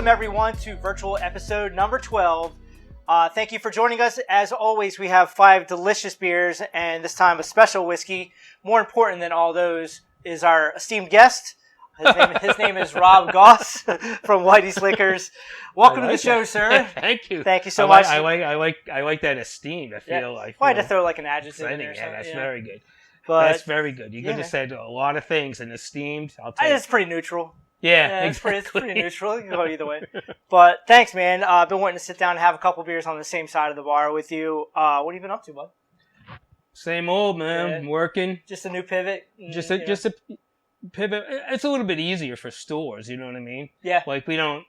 Welcome, everyone, to virtual episode number 12. Thank you for joining us. As always, we have 5 delicious beers, and this time a special whiskey. More important than all those is our esteemed guest. His name is Rob Goss from Whitey's Liquors. Welcome to the show, sir. Thank you. Thank you so much. I like that esteemed. I feel. I had to throw like an adjective in there. Yeah, that's very good. But, that's very good. You could have said a lot of things, and esteemed, I'll take it. It's pretty neutral. Yeah, exactly. It's pretty neutral. You can go either way. But thanks, man. I've been wanting to sit down and have a couple beers on the same side of the bar with you. What have you been up to, bud? Same old, man. Working. Just a new pivot. Just a pivot. It's a little bit easier for stores. You know what I mean? Yeah. Like we don't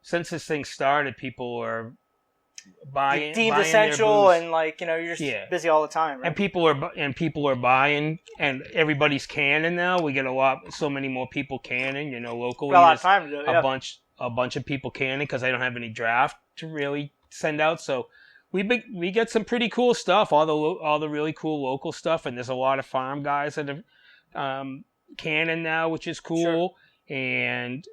since this thing started, people are buying deemed buying essential, their booze. and you're just busy all the time, right? And people are buying, and everybody's canning now. We get so many more people canning. Locally, got a lot of time to do it. A bunch of people canning because they don't have any draft to really send out. So we get some pretty cool stuff. All the really cool local stuff, and there's a lot of farm guys that have canning now, which is cool. Sure. And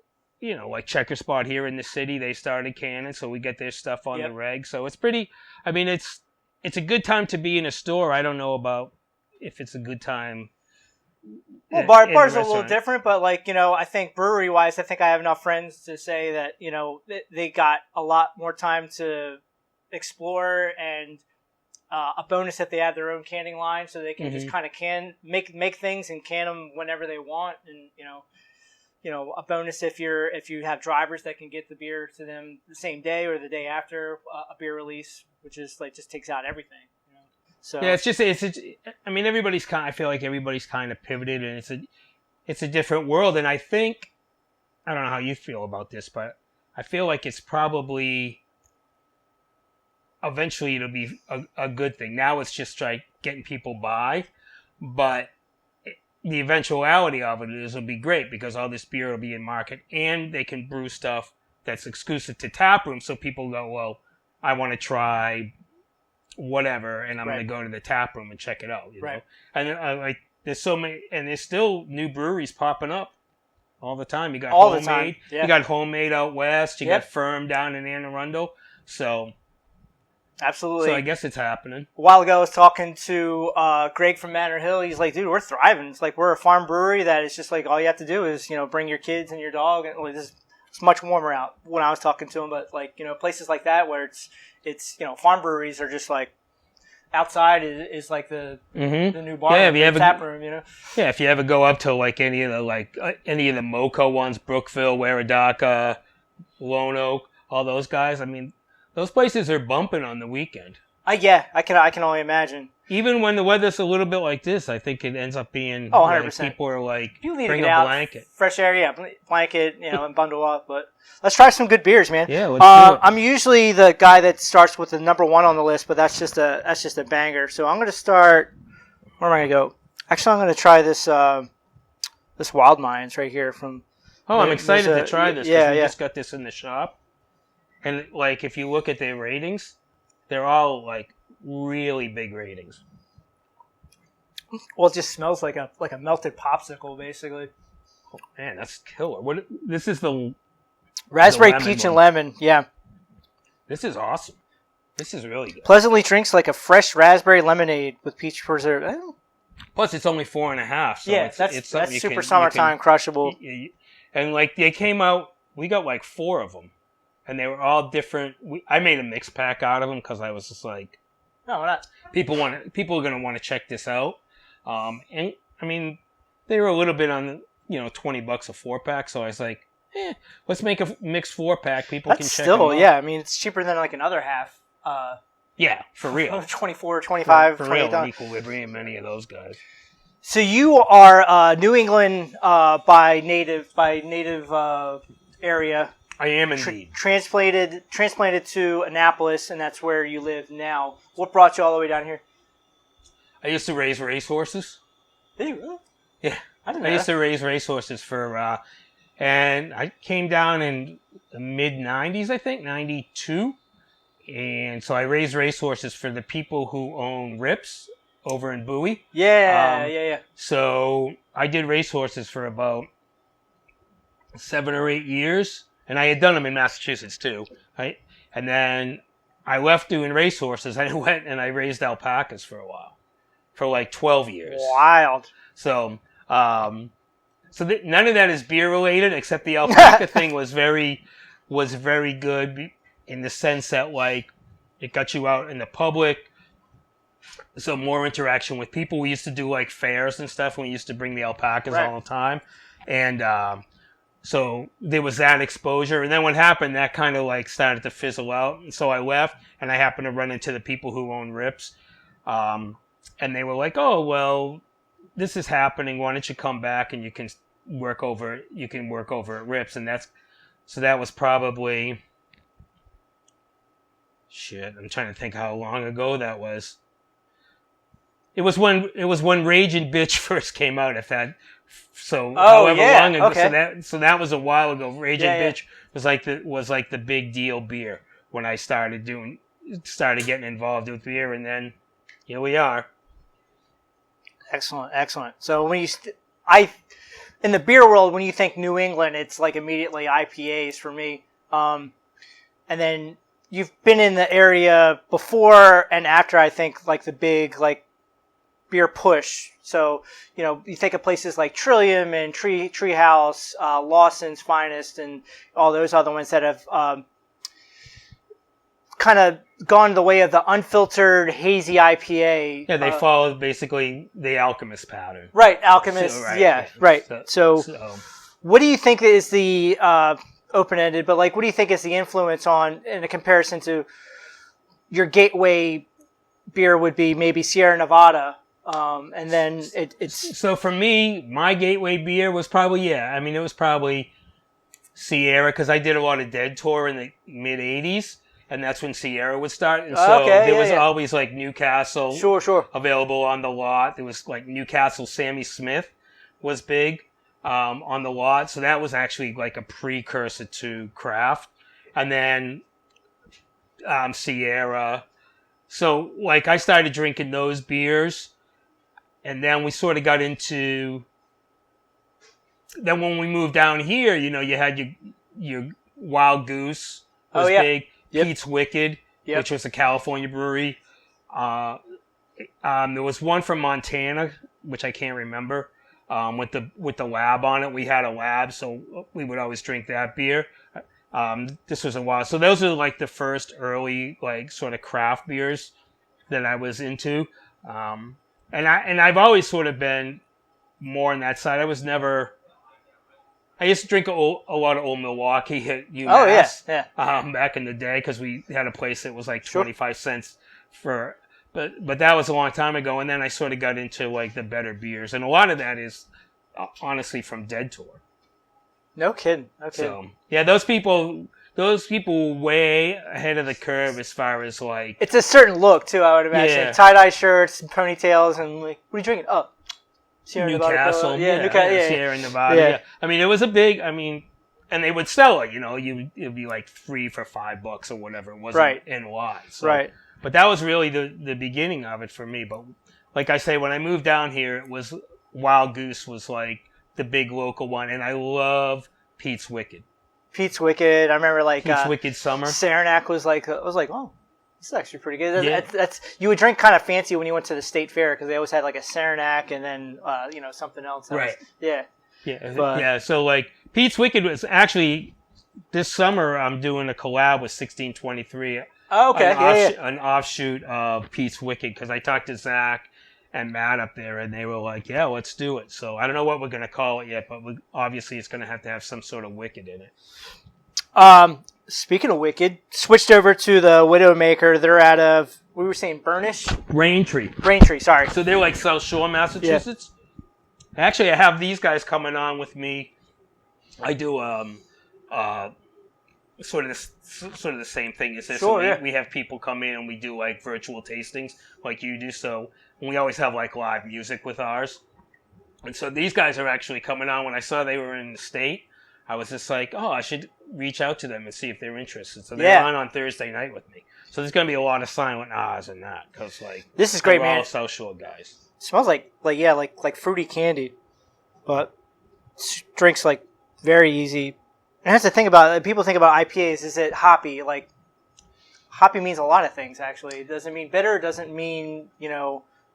like Checker Spot here in the city, they started canning, so we get their stuff on the reg. So it's pretty. I mean, it's a good time to be in a store. I don't know about if it's a good time. Well, bars are a little different, but I think brewery wise, I think I have enough friends to say that they got a lot more time to explore, and a bonus if they have their own canning line, so they can just kind of make things and can them whenever they want, and a bonus if you have drivers that can get the beer to them the same day or the day after a beer release, which is just takes out everything. So yeah, I mean, I feel like everybody's kind of pivoted, and it's a different world. And I think, I don't know how you feel about this, but I feel like it's probably eventually it'll be a good thing. Now it's just getting people by, but the eventuality of it is it'll be great because all this beer will be in market, and they can brew stuff that's exclusive to taproom. So people go, well, I want to try whatever, and I'm going to go to the taproom and check it out. You know? And there's so many, and there's still new breweries popping up all the time. You got all Homemade, the time. Yeah. You got Homemade out west. You got Firm down in Anne Arundel. So. Absolutely. So I guess it's happening. A while ago, I was talking to Greg from Manor Hill. He's like, dude, we're thriving. It's like we're a farm brewery that is just like all you have to do is, bring your kids and your dog. And it's much warmer out when I was talking to him. But places like that where it's farm breweries are just like outside is like the new bar, the tap room, Yeah, if you ever go up to any of the Moco ones, Brookville, Waradaka, Lone Oak, all those guys, I mean, those places are bumping on the weekend. I can only imagine. Even when the weather's a little bit like this, I think it ends up being 100%. People are like, you need bring to get a out, blanket. Fresh air, blanket, and bundle up. But let's try some good beers, man. Yeah, let's do it. I'm usually the guy that starts with the number 1 on the list, but that's just a banger. So I'm going to start. Where am I going to go? Actually, I'm going to try this Wild Minds right here from. Oh, I'm excited to try this. Yeah, we just got this in the shop. And if you look at their ratings, they're all really big ratings. Well, it just smells like a melted popsicle, basically. Oh, man, that's killer. This is the raspberry peach and lemon. Yeah, this is awesome. This is really good. Pleasantly drinks like a fresh raspberry lemonade with peach preserve. Plus, it's only 4.5. So yeah, that's super summertime crushable. And they came out. We got 4 of them. And they were all different. I made a mix pack out of them because I was just like, no, why not? People are going to want to check this out. And I mean, they were a little bit on, $20 a 4-pack. So I was like, let's make a mixed 4-pack. People can check them out. Yeah. I mean, it's cheaper than another half. Yeah, for real. 24, 25, for real. Equilibrium, any of those guys. So you are New England by native area. I am indeed. Transplanted to Annapolis, and that's where you live now. What brought you all the way down here? I used to raise racehorses. Did you really? Yeah. I used to raise racehorses and I came down in the mid-90s, I think, 92. And so I raised racehorses for the people who own Rips over in Bowie. Yeah. So I did racehorses for about 7 or 8 years. and I had done them in Massachusetts too. Right, and then I left doing racehorses and I went and I raised alpacas for a while, for like 12 years. Wild. So, none of that is beer related, except the alpaca thing was very good in the sense that like it got you out in the public, so more interaction with people. We used to do like fairs and stuff, and we used to bring the alpacas all the time, and so there was that exposure. And then what happened, that kind of like started to fizzle out, and so I left, and I happened to run into the people who own Rips, and they were like, "Oh well, this is happening. Why don't you come back and you can work over at Rips?" And that was probably, shit, I'm trying to think how long ago that was. It was when Ragin' Bitch first came out, however long ago. Okay. So that was a while ago. Ragin' Bitch was like the big deal beer when I started getting involved with beer, and then here we are. Excellent. So when in the beer world, when you think New England, it's like immediately IPAs for me. And then you've been in the area before and after, I think, like the big like beer push. So, you think of places like Trillium and Treehouse, Lawson's Finest, and all those other ones that have kind of gone the way of the unfiltered hazy IPA. Yeah, they follow basically the Alchemist pattern. Right, Alchemist. So, right. So, what do you think is the open-ended? But like, what do you think is the influence on, in a comparison to your gateway beer would be maybe Sierra Nevada, and then it's. So for me, my gateway beer was probably it was probably Sierra, because I did a lot of Dead Tour in the mid '80s. And that's when Sierra would start. And so there was always like Newcastle available on the lot. There was like Newcastle Sammy Smith was big on the lot. So that was actually like a precursor to craft. And then Sierra. So like I started drinking those beers. And then we sort of got into... Then when we moved down here, you had your Wild Goose was big. Yep. Pete's Wicked, which was a California brewery. There was one from Montana, which I can't remember, with the lab on it. We had a lab, so we would always drink that beer. This was a while. So those are like the first early like sort of craft beers that I was into. And I've always sort of been more on that side. I used to drink a lot of Old Milwaukee at UMass back in the day, because we had a place that was like 25 cents for, but that was a long time ago. And then I sort of got into like the better beers, and a lot of that is honestly from Dead Tour. No kidding. So yeah, those people were way ahead of the curve as far as like. It's a certain look too, I would imagine. Yeah. Tie-dye shirts and ponytails, and like, what are you drinking? Oh. Newcastle, Sierra Nevada. Yeah. I mean, it was a big. And they would sell it. It'd be like 3 for $5 or whatever. It wasn't NY. So. Right. But that was really the beginning of it for me. But like I say, when I moved down here, it was Wild Goose was like the big local one, and I love Pete's Wicked. Pete's Wicked. I remember like Pete's Wicked Summer. Saranac was like, oh. This is actually pretty good. That's you would drink kind of fancy when you went to the state fair, because they always had like a Saranac and then something else. So like Pete's Wicked was actually this summer. I'm doing a collab with 1623. Oh, okay. An offshoot of Pete's Wicked, because I talked to Zach and Matt up there, and they were like, "Yeah, let's do it." So I don't know what we're gonna call it yet, but obviously it's gonna have to have some sort of wicked in it. Speaking of Wicked, switched over to the Widowmaker. They're out of, we were saying Burnish? Braintree, sorry. So they're like South Shore, Massachusetts? Yeah. Actually, I have these guys coming on with me. I do sort of the same thing as this. Sure, we have people come in and we do like virtual tastings like you do. So we always have like live music with ours. And so these guys are actually coming on. When I saw they were in the state, I was just like, I should reach out to them and see if they're interested. So they're on Thursday night with me. So there's going to be a lot of silent ahs in that, because like this is great, man. All South Shore guys. It smells like fruity candy, but drinks like very easy. And that's the thing about it. People think about IPAs. Is it hoppy? Like, hoppy means a lot of things, actually. It doesn't mean bitter. It doesn't mean,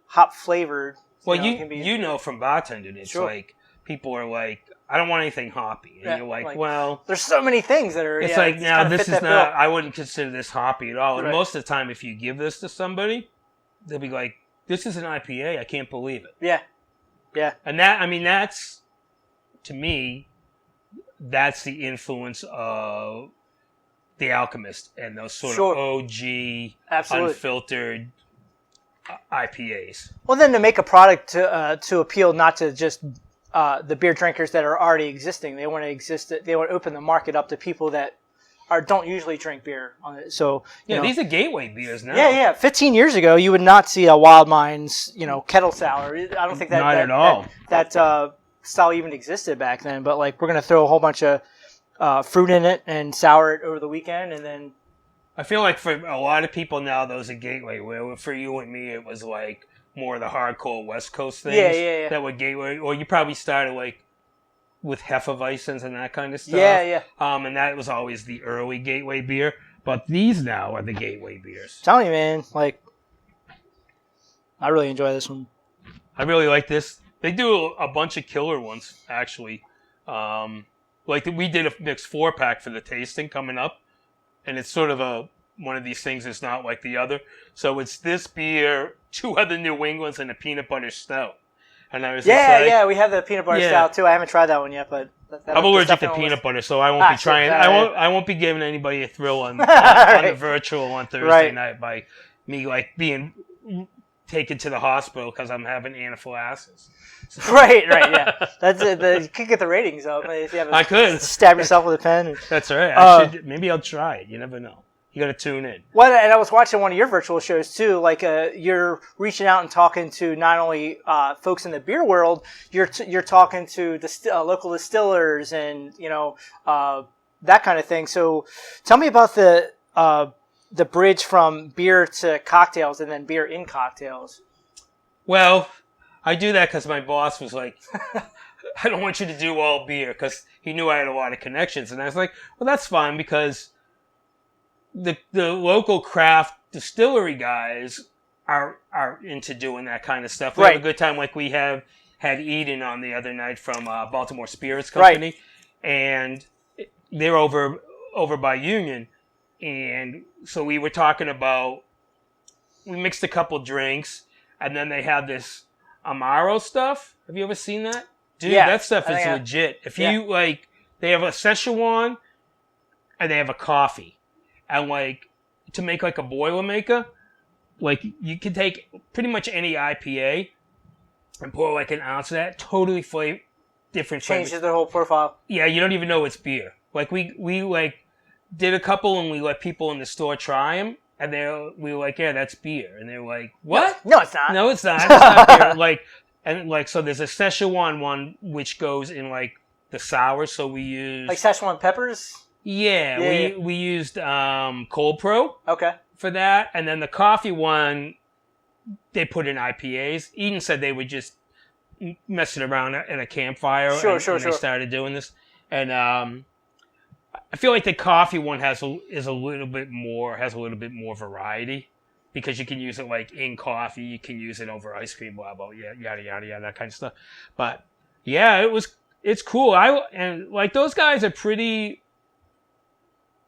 hop flavored. Well, you know from bartending, it's like, people are like, I don't want anything hoppy. And you're like, well... There's so many things that are... It's like, now, this is not... I wouldn't consider this hoppy at all. And most of the time, if you give this to somebody, they'll be like, this is an IPA. I can't believe it. Yeah. Yeah. And that's... To me, that's the influence of The Alchemist and those sort of OG, unfiltered IPAs. Well, then to make a product to appeal not to just the beer drinkers that are already existing, they want to open the market up to people that don't usually drink beer. So these are gateway beers now. Yeah. 15 years ago, you would not see a Wild Minds, kettle sour. I don't think not at all. That style even existed back then. But like, we're gonna throw a whole bunch of fruit in it and sour it over the weekend, and then. I feel like for a lot of people now, those are gateway. Where for you and me, it was like more of the hardcore West Coast things that were gateway. Or you probably started like with Hefeweizens and that kind of stuff. Yeah. And that was always the early gateway beer. But these now are the gateway beers. I'm telling you, man, like, I really enjoy this one. I really like this. They do a bunch of killer ones, actually. Like we did a mixed 4-pack for the tasting coming up. And it's sort of one of these things that's not like the other. So it's this beer, 2 other New Englands, and a peanut butter stout. And I was we have the peanut butter stout too. I haven't tried that one yet, but I'm allergic to peanut butter, so I won't be trying. I won't be giving anybody a thrill on the virtual on Thursday night by me like being taken to the hospital because I'm having anaphylaxis. So. Right, yeah. That's it. You could get the ratings up if you have. I could stab yourself with a pen. That's right. Maybe I'll try it. You never know. You got to tune in. Well, and I was watching one of your virtual shows too. Like, you're reaching out and talking to not only folks in the beer world. You're talking to local distillers and that kind of thing. So, tell me about the bridge from beer to cocktails and then beer in cocktails. Well, I do that because my boss was like, I don't want you to do all beer, because he knew I had a lot of connections. And I was like, well, that's fine, because the local craft distillery guys are into doing that kind of stuff. We have a good time, like we had Eden on the other night from Baltimore Spirits Company. And they're over by Union. And so we were talking about, we mixed a couple drinks, and then they had this Amaro stuff. Have you ever seen that? Dude, that stuff is legit. If you, like, they have a Szechuan, and they have a coffee. And, like, to make, like, a Boilermaker, like, you can take pretty much any IPA and pour, like, an ounce of that. Totally different flavors. Changes the whole profile. Yeah, you don't even know it's beer. Like, we like, did a couple, and we let people in the store try them. And we were like, yeah, that's beer. And they were like, what? No, it's not. No, it's not. It's not beer. So there's a Szechuan one, which goes in, like, the sour. So we use... Like Szechuan peppers? Yeah. We used Cold Pro. Okay. For that. And then the coffee one, they put in IPAs. Eden said they were just messing around at a campfire. Sure. They started doing this. And I feel like the coffee one has a little bit more variety, because you can use it like in coffee, you can use it over ice cream, blah blah, yada yada, that kind of stuff. But yeah, it's cool. And like those guys are pretty.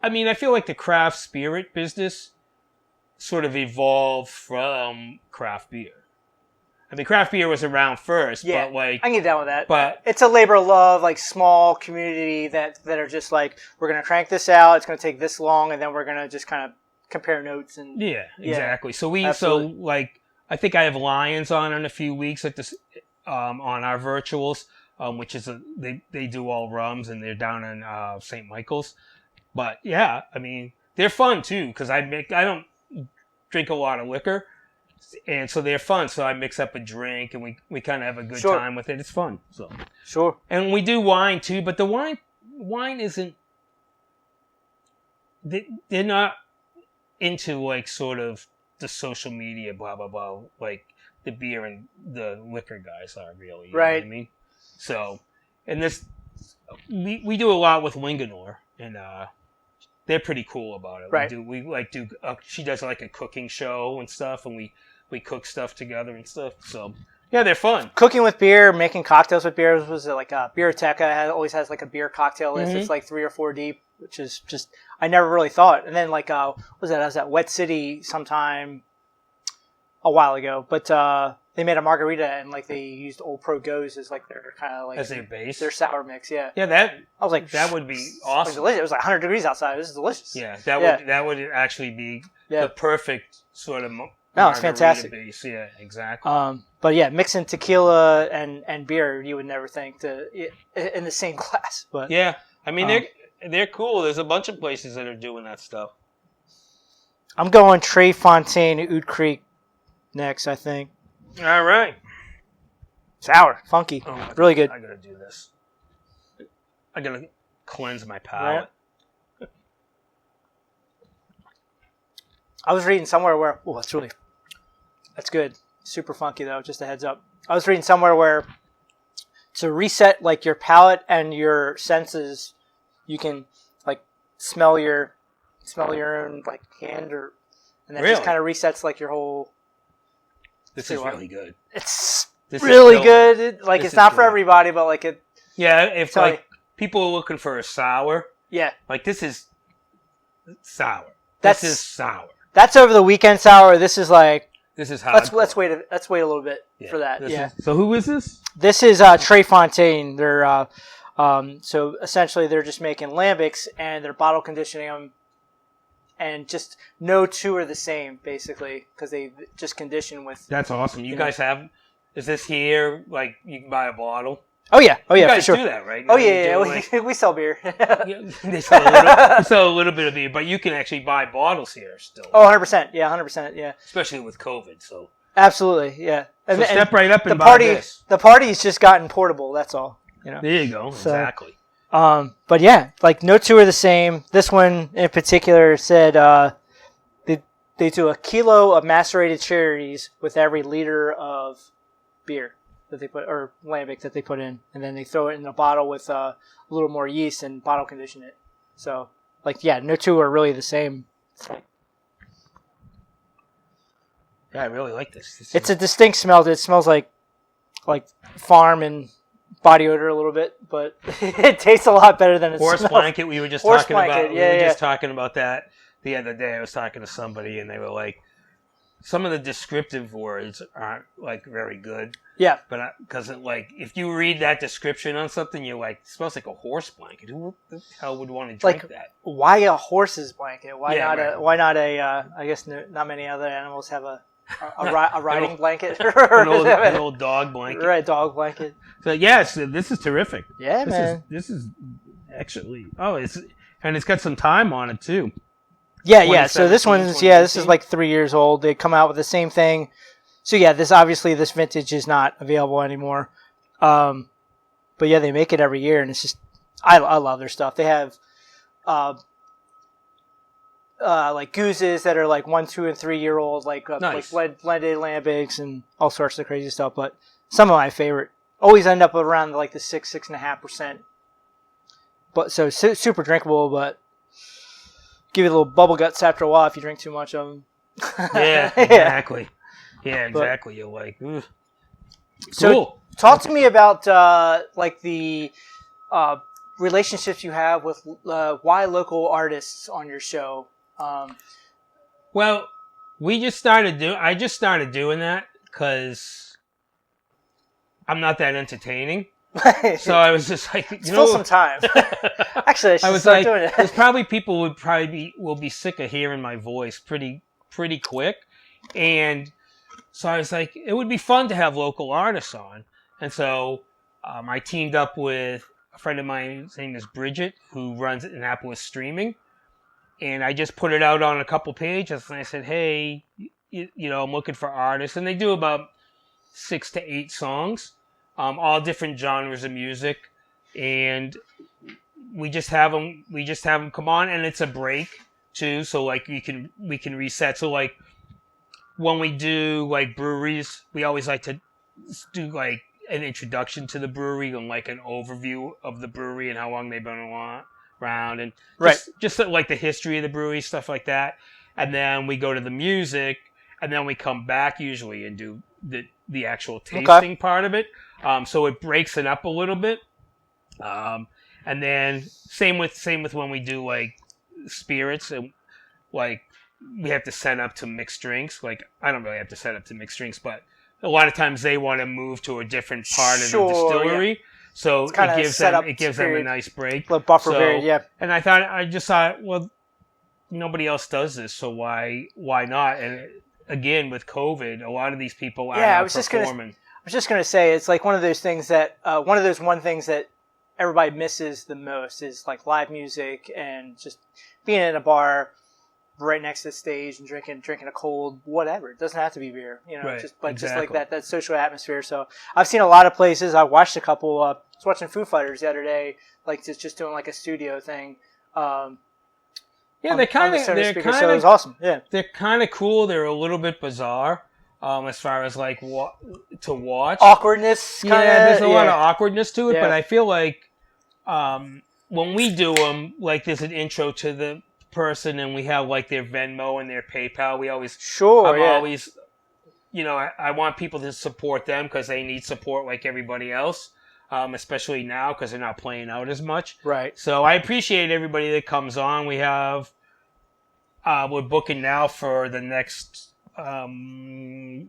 I mean, I feel like the craft spirit business sort of evolved from craft beer. I mean, craft beer was around first, but like... I can get down with that. But it's a labor of love, like, small community that are just like, we're going to crank this out, it's going to take this long, and then we're going to just kind of compare notes. And yeah, exactly. So like, I think I have Lions on in a few weeks at this, on our virtuals, which is they do all rums, and they're down in St. Michael's. But yeah, I mean, they're fun too, because I don't drink a lot of liquor. And so they're fun. So I mix up a drink, and we kind of have a good time with it. It's fun. So sure. And we do wine too, but the wine isn't. They're not into like sort of the social media blah blah blah like the beer and the liquor guys are really. You know what I mean? So, and this we do a lot with Linganore, and they're pretty cool about it. Right. She does like a cooking show and stuff, and we cook stuff together and stuff. So yeah, they're fun. Cooking with beer, making cocktails with beer was like a Beerteca always has like a beer cocktail list. It's like 3 or 4 deep, which is just I never really thought. And then like what was that? I was at Wet City sometime a while ago, but they made a margarita and like they used Old Pro Goes as like their kind of like as their base, their sour mix. Yeah, yeah. I was like, that would be awesome. Delicious. It was like 100 degrees outside. This is delicious. Yeah, that would actually be the perfect sort of. No, it's fantastic. Base. Yeah, exactly. But yeah, mixing tequila and beer, you would never think in the same glass. But yeah, I mean they're cool. There's a bunch of places that are doing that stuff. I'm going Treyfontaine, Oude Kriek next, I think. All right. Sour, funky, really good. I gotta do this. I gotta cleanse my palate. Right. I was reading somewhere where that's good. Super funky though. Just a heads up. I was reading somewhere where to reset like your palate and your senses, you can like smell your own like hand and that just kind of resets like your whole. This is really good. It's really good. It's not for everybody, but like it. Yeah, if like people are looking for a sour. Yeah. Like this is sour. This is sour. That's over the weekend sour. This is like. This is hard. Let's wait a little bit for that. So who is this? This is Treyfontaine. They're so essentially they're just making lambics and they're bottle conditioning them, and just no two are the same basically because they just condition with. That's awesome. You guys have? Is this here? Like you can buy a bottle? Oh yeah, you guys for sure. Do that, right? Oh yeah. We sell beer. They sell a little bit of beer, but you can actually buy bottles here still. Oh, 100%. Yeah, 100%. Yeah. Especially with COVID, so. Absolutely, yeah. So step right up and buy this. The party's just gotten portable. That's all. There you go. Exactly. But yeah, like no two are the same. This one in particular said they do a kilo of macerated cherries with every liter of beer that they put, or lambic that they put in, and then they throw it in a bottle with a little more yeast and bottle condition it. So, like, yeah, no two are really the same. Yeah, I really like this. It's a distinct smell. It smells like farm and body odor a little bit, but it tastes a lot better than it smells. Horse blanket. We were just talking about. We were just talking about that the other day. I was talking to somebody, and they were like, some of the descriptive words aren't like very good. Yeah. But because if you read that description on something, you're like, it smells like a horse blanket. Who the hell would want to drink that? Why a horse's blanket? Why not a? I guess not many other animals have a riding blanket. an old dog blanket. Right, dog blanket. So yes, this is terrific. Yeah, man. This is actually it's got some time on it too. Yeah. So this one's this is like 3 years old. They come out with the same thing. So yeah, this vintage is not available anymore. But yeah, they make it every year, and it's just I love their stuff. They have like gooses that are like 1, 2, and 3 year old, like blended lambics and all sorts of crazy stuff. But some of my favorite always end up around like the 6.5%. But so super drinkable, but give you a little bubble guts after a while if you drink too much of them. Yeah, exactly. Yeah, exactly. You're like, ugh. So cool. Talk to me about like the relationships you have with why local artists on your show. Well, I just started doing that because I'm not that entertaining. So I was just like, fill some time. Actually, I was start doing it. There's probably people will be sick of hearing my voice pretty quick, and so I was like, it would be fun to have local artists on, and so I teamed up with a friend of mine. His name is Bridget, who runs Annapolis Streaming, and I just put it out on a couple pages, and I said, hey, I'm looking for artists, and they do about 6 to 8 songs. All different genres of music, and we just have them come on, and it's a break too. So like we can reset. So like when we do like breweries, we always like to do like an introduction to the brewery and like an overview of the brewery and how long they've been around and just like the history of the brewery, stuff like that. And then we go to the music, and then we come back usually and do the actual tasting part of it. So it breaks it up a little bit. And then same with when we do like spirits, and like we have to set up to mixed drinks. Like I don't really have to set up to mixed drinks, but a lot of times they want to move to a different part of the distillery. Yeah. So it gives them a nice break. The buffer period, yeah. And I just thought, well, nobody else does this, so why not? And again, with COVID, a lot of these people are not performing. I was just gonna say, it's like one of those things that things that everybody misses the most is like live music and just being in a bar right next to the stage and drinking a cold whatever. It doesn't have to be beer, right, just like that social atmosphere. So I've seen a lot of places. I watched a couple. I was watching Foo Fighters the other day, like just doing like a studio thing. They're kind of so it was awesome. Yeah, they're kind of cool. They're a little bit bizarre. As far as like to watch, awkwardness. There's a lot of awkwardness to it, but I feel like when we do them, like there's an intro to the person, and we have like their Venmo and their PayPal. We always always, I want people to support them because they need support like everybody else, especially now because they're not playing out as much. Right. So I appreciate everybody that comes on. We have we're booking now for the next bunch.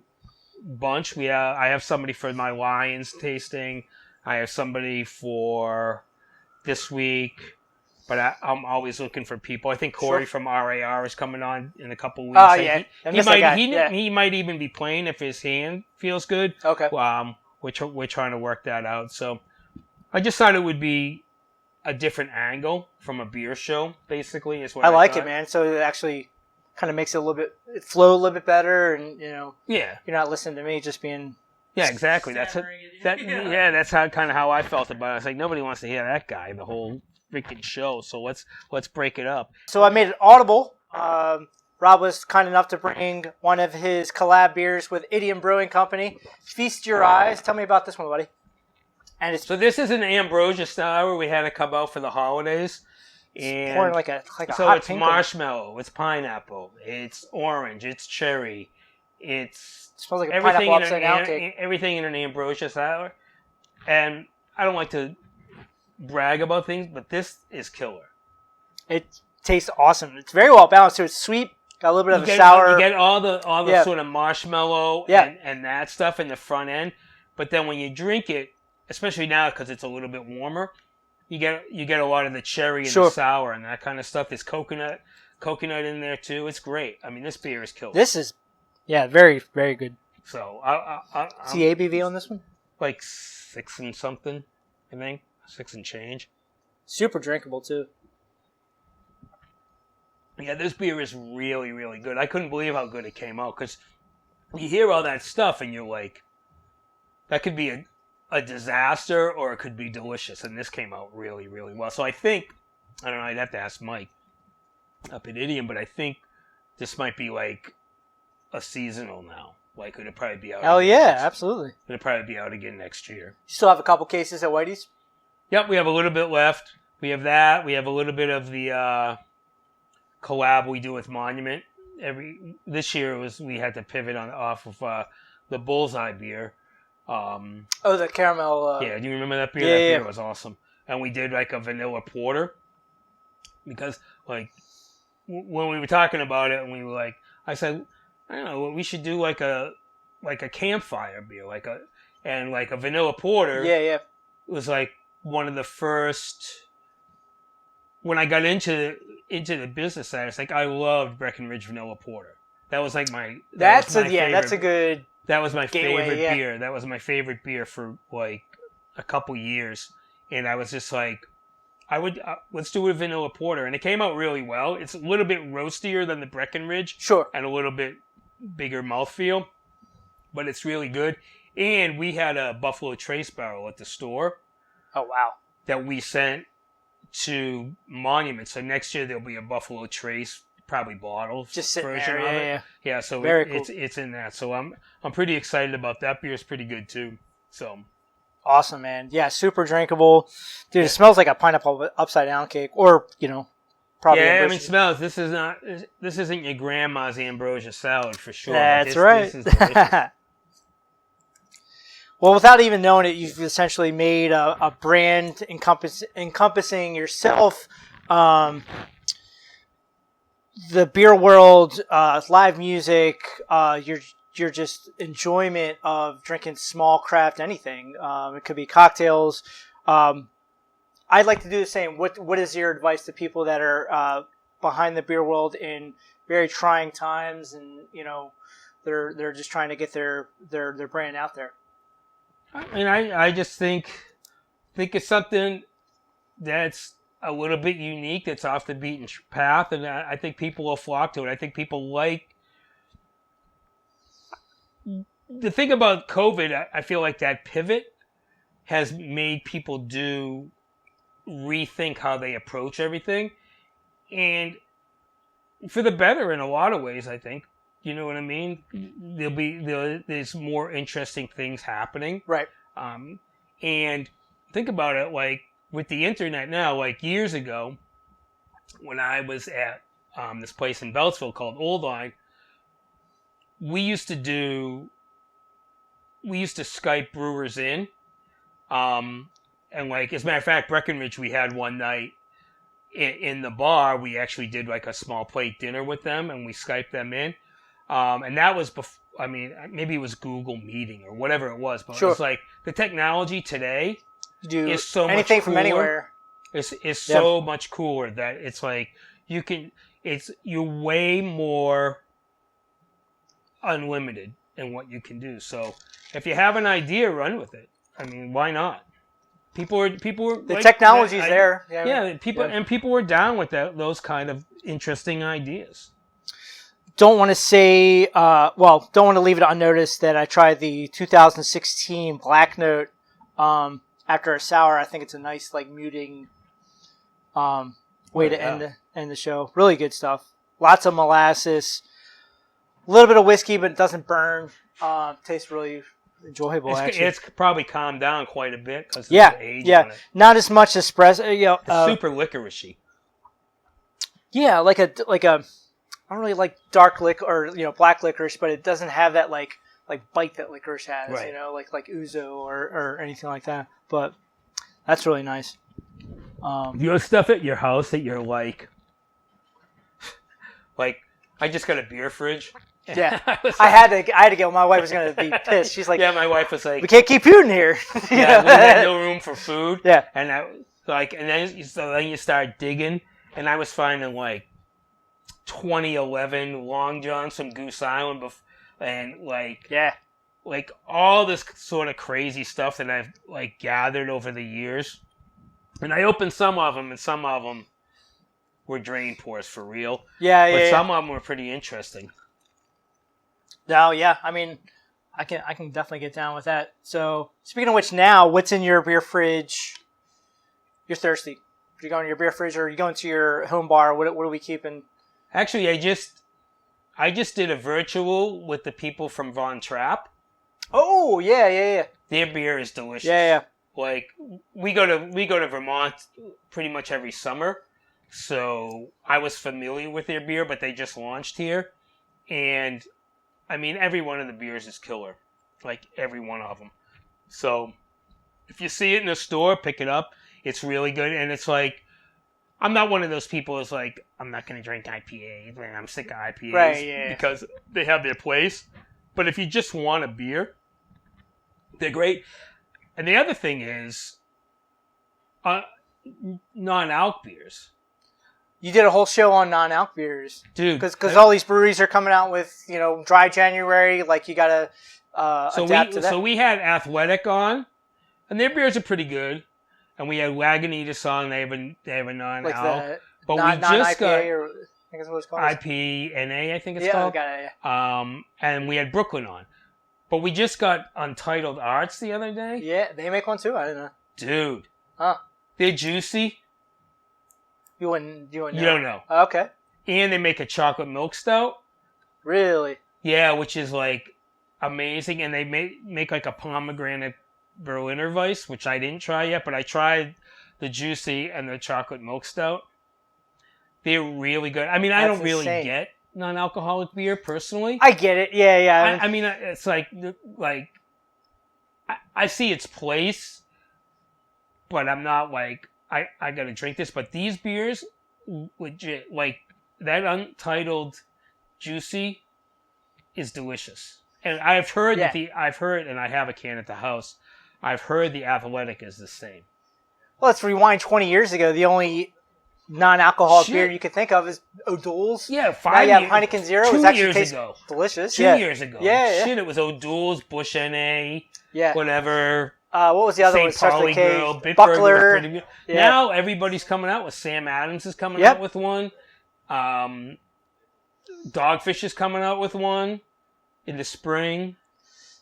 I have somebody for my Lions tasting. I have somebody for this week, but I'm always looking for people. I think Corey from RAR is coming on in a couple weeks. Oh yeah, he might even be playing if his hand feels good. Okay. We're trying to work that out. So I just thought it would be a different angle from a beer show. Basically, is what I like thought. it, man. So it actually kind of makes it flow a little bit better, and you're not listening to me just being exactly. That's how I felt about it. It's like nobody wants to hear that guy the whole freaking show. So let's break it up. So I made it audible. Rob was kind enough to bring one of his collab beers with Idiom Brewing Company. Feast your eyes. Tell me about this one, buddy. So this is an ambrosia sour. We had it come out for the holidays. And pouring like a so hot it's pink marshmallow, it's pineapple, it's orange, it's cherry, it smells like a pineapple upside down cake. Everything in an ambrosia sour. And I don't like to brag about things, but this is killer. It tastes awesome. It's very well balanced. So it's sweet, got a little bit of a sour. You get all the sort of marshmallow and that stuff in the front end, but then when you drink it, especially now because it's a little bit warmer, you get a lot of the cherry and the sour and that kind of stuff. There's coconut in there too. It's great. I mean, this beer is killer. This is, very, very good. So, what's the ABV on this one? Like 6 and something, I think. 6 and change. Super drinkable too. Yeah, this beer is really, really good. I couldn't believe how good it came out because you hear all that stuff and you're like, that could be a disaster or it could be delicious, and this came out really, really well. So I think, I don't know, I'd have to ask Mike up at Idiom, but I think this might be like a seasonal now. Like it'll probably be out. Hell yeah, absolutely. It'll probably be out again next year. You still have a couple cases at Whitey's? Yep, we have a little bit left. We have that. We have a little bit of the collab we do with Monument. This year we had to pivot off of the Bullseye beer. The caramel. Do you remember that beer? Yeah, that beer was awesome. And we did like a vanilla porter because like when we were talking about it, and we were like, I said, I don't know, we should do like a campfire beer, like a vanilla porter. Yeah. Was like one of the first. When I got into the business side, it's like I loved Breckenridge Vanilla Porter. That was like my. That's a good. That was my favorite yeah. beer. That was my favorite beer for like a couple years, and I was just like, let's do a vanilla porter, and it came out really well. It's a little bit roastier than the Breckenridge, and a little bit bigger mouthfeel, but it's really good. And we had a Buffalo Trace barrel at the store. Oh wow! That we sent to Monument. So next year there'll be a Buffalo Trace. Probably bottles. Just sitting version there, of it. Yeah. So Very cool. it's in that. So I'm pretty excited about that. Beer's pretty good too. So Awesome, man. Yeah, super drinkable. Dude, it smells like a pineapple upside down cake, or probably. Yeah, I mean, smells. This isn't your grandma's ambrosia salad for sure. That's right. This is delicious. Well, without even knowing it, you've essentially made a brand encompassing yourself, the beer world, live music, your just enjoyment of drinking small craft anything. It could be cocktails. I'd like to do the same. What is your advice to people that are behind the beer world in very trying times, and they're just trying to get their brand out there? I mean, I just think it's something that's a little bit unique, that's off the beaten path, and I think people will flock to it. I think people like... The thing about COVID, I feel like that pivot has made people rethink how they approach everything, and for the better in a lot of ways, I think. You know what I mean? There's more interesting things happening. Right. And think about it, like, with the internet now, like, years ago, when I was at this place in Beltsville called Oude, we used to Skype brewers in. And, like, as a matter of fact, Breckenridge, we had one night in the bar, we actually did, like, a small plate dinner with them, and we Skyped them in. And that was before, I mean, maybe it was Google Meeting or whatever it was, but sure. It's like the technology today is so much anything cooler. From anywhere. Is so much cooler that it's like you're way more unlimited in what you can do. So if you have an idea, run with it. I mean, why not? People were the like, technology's there. People were down with those kind of interesting ideas. Don't want to say, don't want to leave it unnoticed that I tried the 2016 Blacknote after a sour. I think it's a nice, like, muting way to end the show. Really good stuff. Lots of molasses, a little bit of whiskey, but it doesn't burn. Tastes really enjoyable. It's probably calmed down quite a bit because of the age on it. Not as much espresso. It's super licoricey. Yeah, like a. I don't really like dark liquor or black licorice, but it doesn't have that like bite that licorice has, right. Like ouzo or anything like that. But that's really nice. You have stuff at your house that you're like I just got a beer fridge. Yeah, I had to go. My wife was gonna be pissed. She's like, yeah, my wife was like, we can't keep you in here. Yeah, we had no room for food. Yeah, and then you start digging, and I was finding like 2011 Long John, some Goose Island, and like all this sort of crazy stuff that I've like gathered over the years. And I opened some of them, and some of them were drain pours for real. But some of them were pretty interesting. No, yeah. I mean, I can definitely get down with that. So, speaking of which, now, what's in your beer fridge? You're thirsty. Are you going to your beer fridge, or are you going to your home bar? What are we keeping? Actually, I just did a virtual with the people from Von Trapp. Oh, yeah. Their beer is delicious. Yeah. Like we go to Vermont pretty much every summer, so I was familiar with their beer, but they just launched here, and I mean every one of the beers is killer, like every one of them. So if you see it in the store, pick it up. It's really good, and it's like I'm not one of those people who's like I'm not going to drink IPAs, man. I'm sick of IPAs, right? Yeah, because they have their place. But if you just want a beer, they're great. And the other thing is, non-alc beers. You did a whole show on non-alc beers, dude. Because all these breweries are coming out with dry January. Like you gotta adapt to that. So we had Athletic on, and their beers are pretty good. And we had Lagunitas on. They have a non-alc. But we just got or, I think it's what it's called. IPNA, I think it's called. Yeah, got it. And we had Brooklyn on. But we just got Untitled Arts the other day. Yeah, they make one too? I didn't know. Dude. Huh. They're juicy. You wouldn't know. You don't know. Okay. And they make a chocolate milk stout. Really? Yeah, which is like amazing. And they make like a pomegranate Berliner Weiss, which I didn't try yet, but I tried the Juicy and the Chocolate Milk Stout. They're really good. I mean, I don't really get non-alcoholic beer personally. I get it. Yeah. I mean, it's like I see its place, but I'm not like I gotta drink this. But these beers, legit, like that Untitled Juicy is delicious. And I've heard I've heard, and I have a can at the house. I've heard the Athletic is the same. Well, let's rewind 20 years ago. The only non-alcoholic beer you could think of is O'Doul's. Yeah, 5 years. Heineken Zero. 2 years ago. Delicious. 2 years ago. Yeah. Shit, it was O'Doul's, Bush NA, yeah. whatever. What was the other one? St. Pauli Girl, Buckler. Yeah. Now everybody's coming out with. Sam Adams is coming out with one. Dogfish is coming out with one in the spring.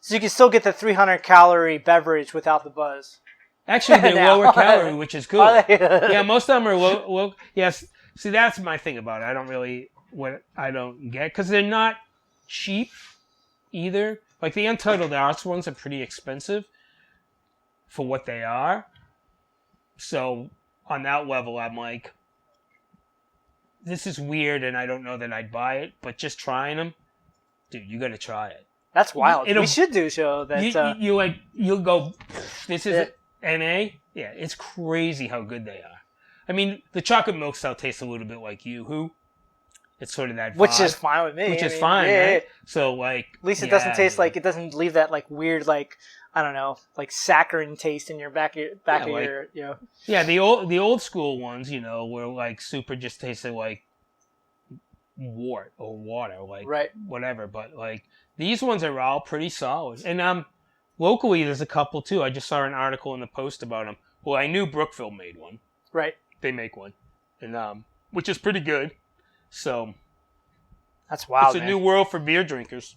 So you can still get the 300-calorie beverage without the buzz. Actually, they're lower calorie, which is good. Yeah, most of them are low. Yes. See, that's my thing about it. I don't get, because they're not cheap either. Like the Untitled Arts ones are pretty expensive for what they are. So on that level, I'm like, this is weird, and I don't know that I'd buy it. But just trying them, dude, you got to try it. That's wild. We should do a show that you'll go. This is NA. Yeah, it's crazy how good they are. I mean, the chocolate milk stout tastes a little bit like Yoo-Hoo. It's sort of that vibe. Which is fine with me. Which is fine, right? So, like... At least it doesn't taste like... It doesn't leave that, like, weird, like... I don't know, like saccharine taste in your back of your, you know. Yeah, the old school ones, you know, were like super just tasted like wort or water, like whatever. But like these ones are all pretty solid. And locally there's a couple too. I just saw an article in the Post about them. Well, I knew Brookville made one. Right. They make one, and which is pretty good. So that's wild. It's a new world for beer drinkers.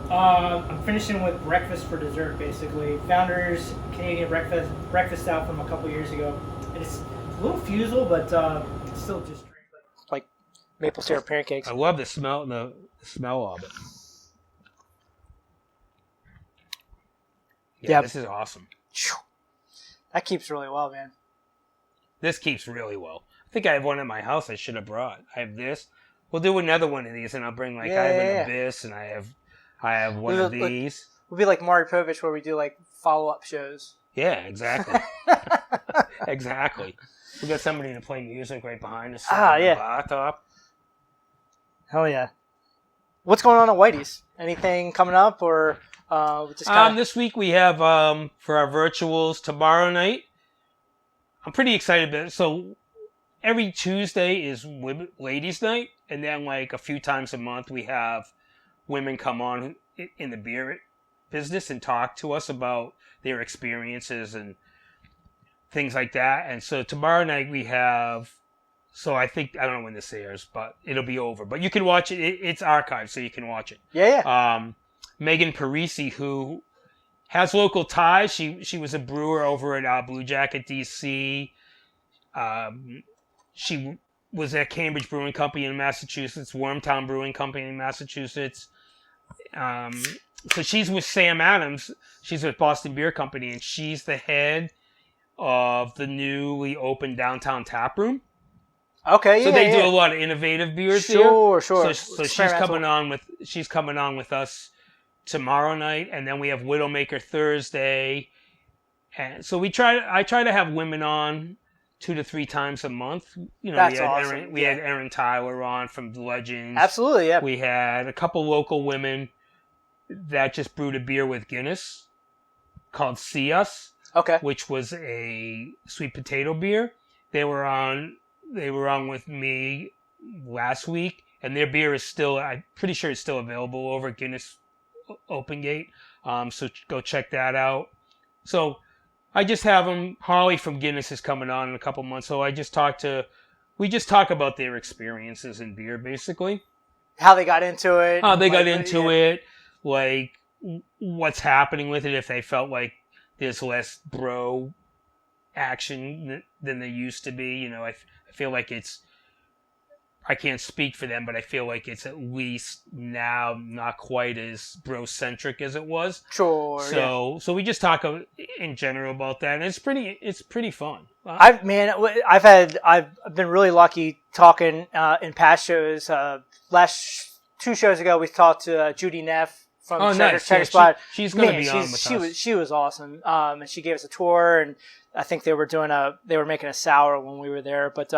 I'm finishing with breakfast for dessert, basically. Founders Canadian breakfast stout from a couple years ago. It's a little fusel, but still just like maple syrup pancakes. I love the smell of it. Yeah, this is awesome. That keeps really well, man. This keeps really well. I think I have one at my house I should have brought. I have this. We'll do another one of these, and I'll bring I have an Abyss, and I have one of these. We'll be like Maury Povich, where we do like follow-up shows. Yeah, exactly. Exactly. We got somebody to play music right behind us. Bar top. Hell yeah. What's going on at Whitey's? Anything coming up, or just kind of... This week we have for our virtuals tomorrow night. I'm pretty excited about it. So every Tuesday is ladies' night, and then like a few times a month we have women come on in the beer business and talk to us about their experiences and things like that. And so tomorrow night we have, I don't know when this airs, but it'll be over. But you can watch it. It's archived, so you can watch it. Yeah. Megan Parisi, who has local ties. She was a brewer over at Blue Jacket, DC. She was at Cambridge Brewing Company in Massachusetts, Wormtown Brewing Company in Massachusetts. So she's with Sam Adams. She's with Boston Beer Company, and she's the head of the newly opened downtown tap room. Okay, so they do a lot of innovative beers there. Sure. So she's coming on with us tomorrow night, and then we have Widowmaker Thursday. And so I try to have women on 2 to 3 times a month. You know, that's awesome. We had Erin Tyler on from the Legends. Absolutely, yeah. We had a couple local women that just brewed a beer with Guinness called See Us. Okay. Which was a sweet potato beer. They were on with me last week, and their beer is still, I'm pretty sure it's still available over at Guinness Open Gate. So go check that out. So I just have them. Holly from Guinness is coming on in a couple months, so we just talk about their experiences in beer, basically. How they got into it. How they got into it, like what's happening with it, if they felt like there's less bro action than there used to be. You know, I feel like it's I can't speak for them, but I feel like it's at least now not quite as bro-centric as it was. Sure. So we just talk in general about that, and it's pretty fun. I've been really lucky talking in past shows. Last 2 shows ago, we talked to Judy Neff from Checker Spot. She's going to be on with us. She was awesome, and she gave us a tour, and I think they were making a sour when we were there, but.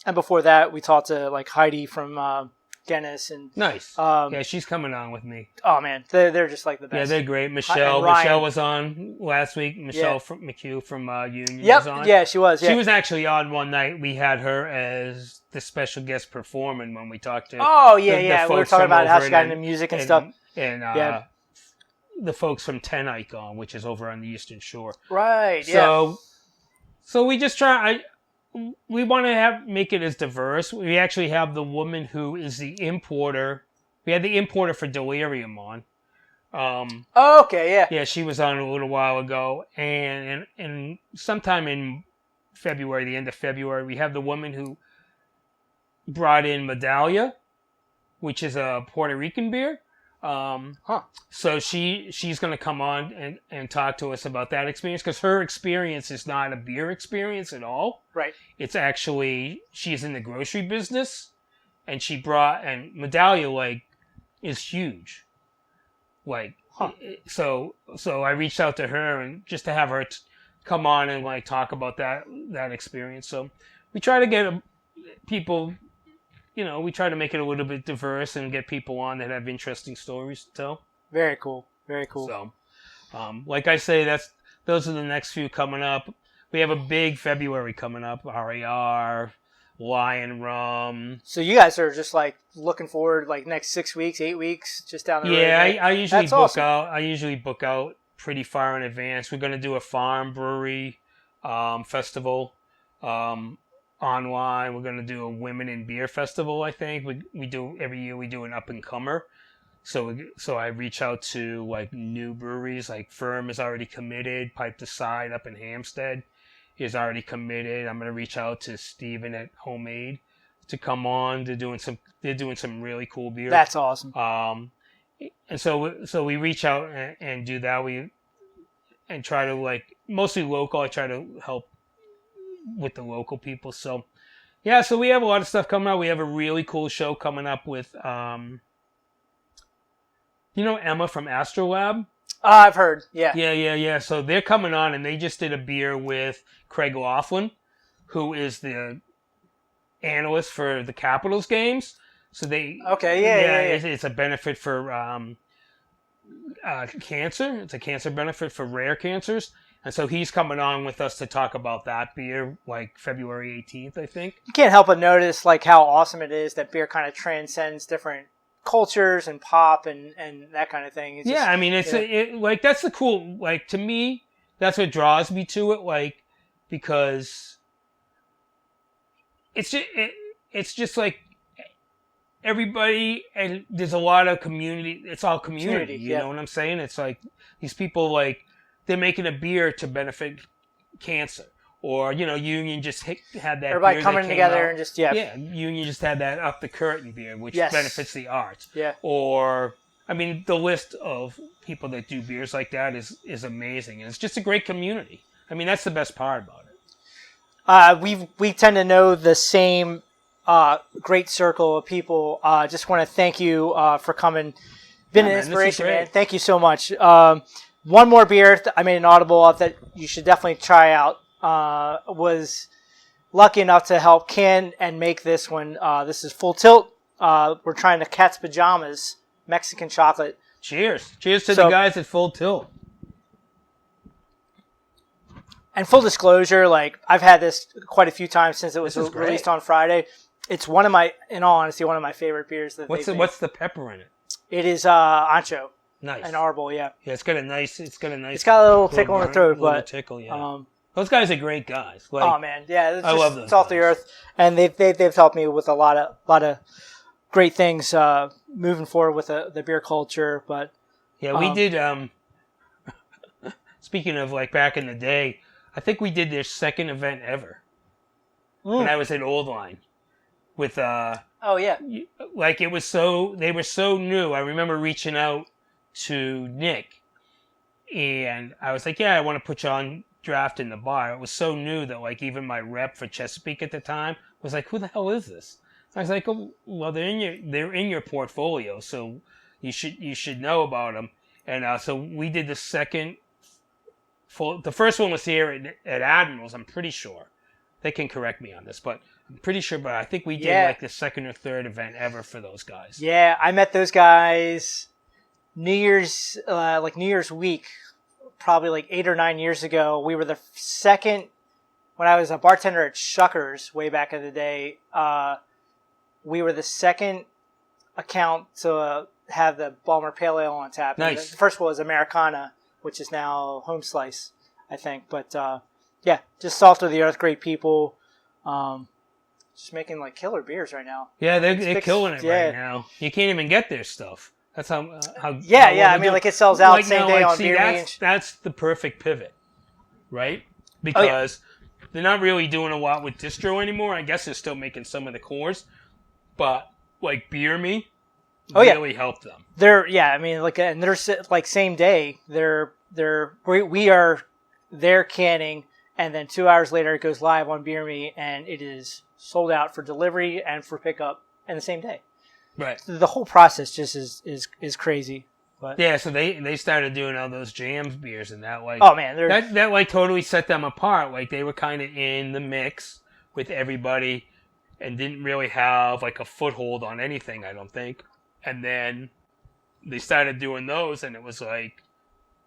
And before that, we talked to like Heidi from Guinness and nice. Yeah, she's coming on with me. Oh man, they're just like the best. Yeah, they're great. Michelle was on last week. Michelle from McHugh from Union was on. Yeah, she was. Yeah. She was actually on one night. We had her as the special guest performing when we talked to. Oh yeah. We were talking about how she got into music and stuff. And the folks from Ten on, which is over on the Eastern Shore. Right. Yeah. So we just try. We want to make it as diverse. We actually have the woman who is the importer. We had the importer for Delirium on. Okay, yeah. Yeah, she was on a little while ago. And sometime in February, the end of February, we have the woman who brought in Medallia, which is a Puerto Rican beer. So she's going to come on and talk to us about that experience, because her experience is not a beer experience at all. Right. It's actually, she's in the grocery business, and and Medallia is huge. So I reached out to her and just to have her come on and talk about that experience. So we try to get people. We try to make it a little bit diverse and get people on that have interesting stories to tell. Very cool. Very cool. So, like I say, those are the next few coming up. We have a big February coming up. RAR, Lion Rum. So you guys are just looking forward next 6 weeks, 8 weeks, just down the road. Yeah, I usually book awesome. out. I usually book out pretty far in advance. We're going to do a farm brewery festival. Online, we're going to do a women in beer festival. I think we do every year. We do an up and comer, so I reach out to new breweries. Firm is already committed. Pipe the Side up in Hampstead is already committed. I'm going to reach out to Steven at Homemade to come on. They're doing some really cool beer. That's awesome. And so we reach out and do that. And try to mostly local. I try to help with the local people. So yeah, so we have a lot of stuff coming up. We have a really cool show coming up with Emma from Astrolab? I've heard. Yeah. Yeah. So they're coming on, and they just did a beer with Craig Laughlin, who is the analyst for the Capitals games. So it's a benefit for cancer. It's a cancer benefit for rare cancers. And so he's coming on with us to talk about that beer, February 18th, I think. You can't help but notice how awesome it is that beer kind of transcends different cultures and pop and that kind of thing. It's that's the cool, to me, that's what draws me to it, because it's just everybody, and there's a lot of community. It's all community, you know what I'm saying? It's these people, they're making a beer to benefit cancer. Or, Union just had that everybody beer coming together out. And just, Yeah, Union just had that Up the Curtain beer, which benefits the arts. Yeah. Or, the list of people that do beers like that is amazing. And it's just a great community. That's the best part about it. We tend to know the same great circle of people. Just want to thank you for coming. Been an inspiration, man. Thank you so much. One more beer I made an audible that you should definitely try out. Was lucky enough to help can and make this one. This is Full Tilt. We're trying to Cat's Pajamas Mexican chocolate. Cheers to the guys at Full Tilt. And full disclosure, I've had this quite a few times since it was released on Friday. It's in all honesty, one of my favorite beers. What's the pepper in it? It is ancho. Nice. An arbol, yeah. Yeah, it's got a nice. It's got a little tickle in the throat, but tickle, yeah. Those guys are great guys. Oh man, yeah, I love them. It's off the earth, and they've helped me with a lot of great things moving forward with the beer culture. But yeah, we did. Speaking of back in the day, I think we did their second event ever, and I was at Old Line. with Oh yeah. like they were so new. I remember reaching out to Nick, and I was like, "Yeah, I want to put you on draft in the bar." It was so new that like even my rep for Chesapeake at the time was like, "Who the hell is this?" I was like, "Oh, well, they're in your portfolio, so you should know about them." And so we did the second. The first one was here at Admiral's. I'm pretty sure. They can correct me on this, but I'm pretty sure. But I think we did like the second or third event ever for those guys. Yeah, I met those guys New Year's week, probably like 8 or 9 years ago. We were the second, when I was a bartender at Shuckers way back in the day. We were the second account to have the Balmer Pale Ale on tap. Nice. The first one was Americana, which is now Home Slice, I think. But yeah, just salt of the earth, great people. Just making like killer beers right now. Yeah, they're killing it right now. You can't even get their stuff. That's how I mean, like it sells out same day on Beer Range. That's the perfect pivot, right? Because they're not really doing a lot with distro anymore. I guess they're still making some of the cores, but like Beer Me really helped them. I mean, like, and they're like same day. We are there canning, and then 2 hours later it goes live on Beer Me, and it is sold out for delivery and for pickup in the same day. Right. The whole process just is crazy. But yeah, so they started doing all those jams beers, and that like that like totally set them apart. Like they were kind of in the mix with everybody, and didn't really have like a foothold on anything, I don't think. And then they started doing those, and it was like,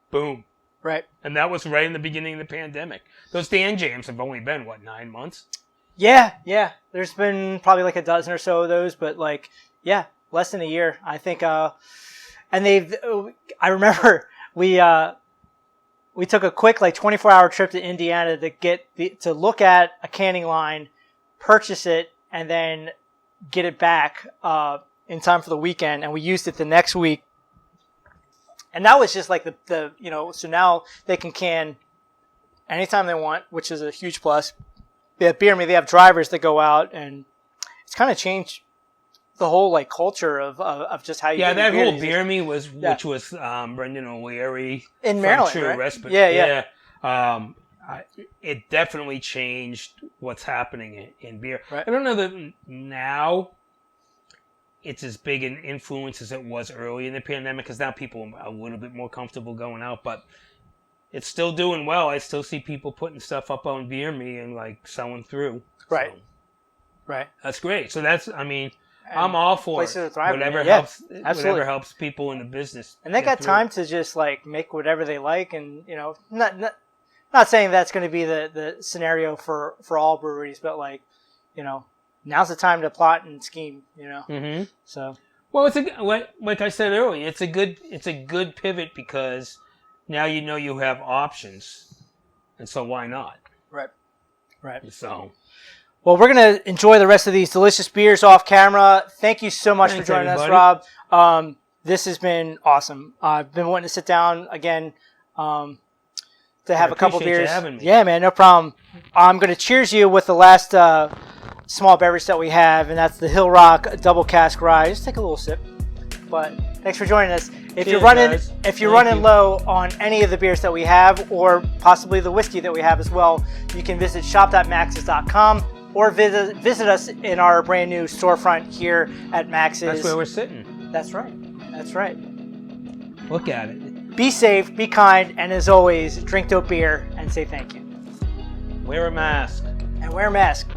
boom. Right. And that was right in the beginning of the pandemic. Those Dan Jams have only been, 9 months? Yeah. There's been probably like a dozen or so of those, but like, yeah, less than a year. I think, I remember we took a quick like 24-hour trip to Indiana to look at a canning line, purchase it, and then get it back, in time for the weekend, and we used it the next week. And that was just like so now they can can anytime they want, which is a huge plus. They have Beer Me, they have drivers that go out, and it's kind of changed the whole like culture of just how you that whole Beer Me was which was Brendan O'Leary in Maryland, True right? Respite. Yeah. It definitely changed what's happening in beer. Right. I don't know that now it's as big an influence as it was early in the pandemic, because now people are a little bit more comfortable going out, but it's still doing well. I still see people putting stuff up on Beer Me and like selling through. Right. So, right. That's great. So I'm all for it. Whatever helps people in the business. And they got time to just like make whatever they like, and not saying that's going to be the scenario for all breweries, but like, now's the time to plot and scheme, Mm-hmm. So, well, it's like I said earlier, it's a good pivot, because now you have options, and so why not? Right. So, well, we're gonna enjoy the rest of these delicious beers off camera. Thank you so much for joining us, Rob. This has been awesome. I've been wanting to sit down again to have a couple beers. Yeah, man, no problem. I'm gonna cheers you with the last small beverage that we have, and that's the Hill Rock Double Cask Rye. Just take a little sip. But thanks for joining us. If you're running low on any of the beers that we have, or possibly the whiskey that we have as well, you can visit shop.max's.com or visit us in our brand new storefront here at Max's. That's where we're sitting. That's right. Look at it. Be safe, be kind, and as always, drink dope beer and say thank you. Wear a mask. And wear a mask.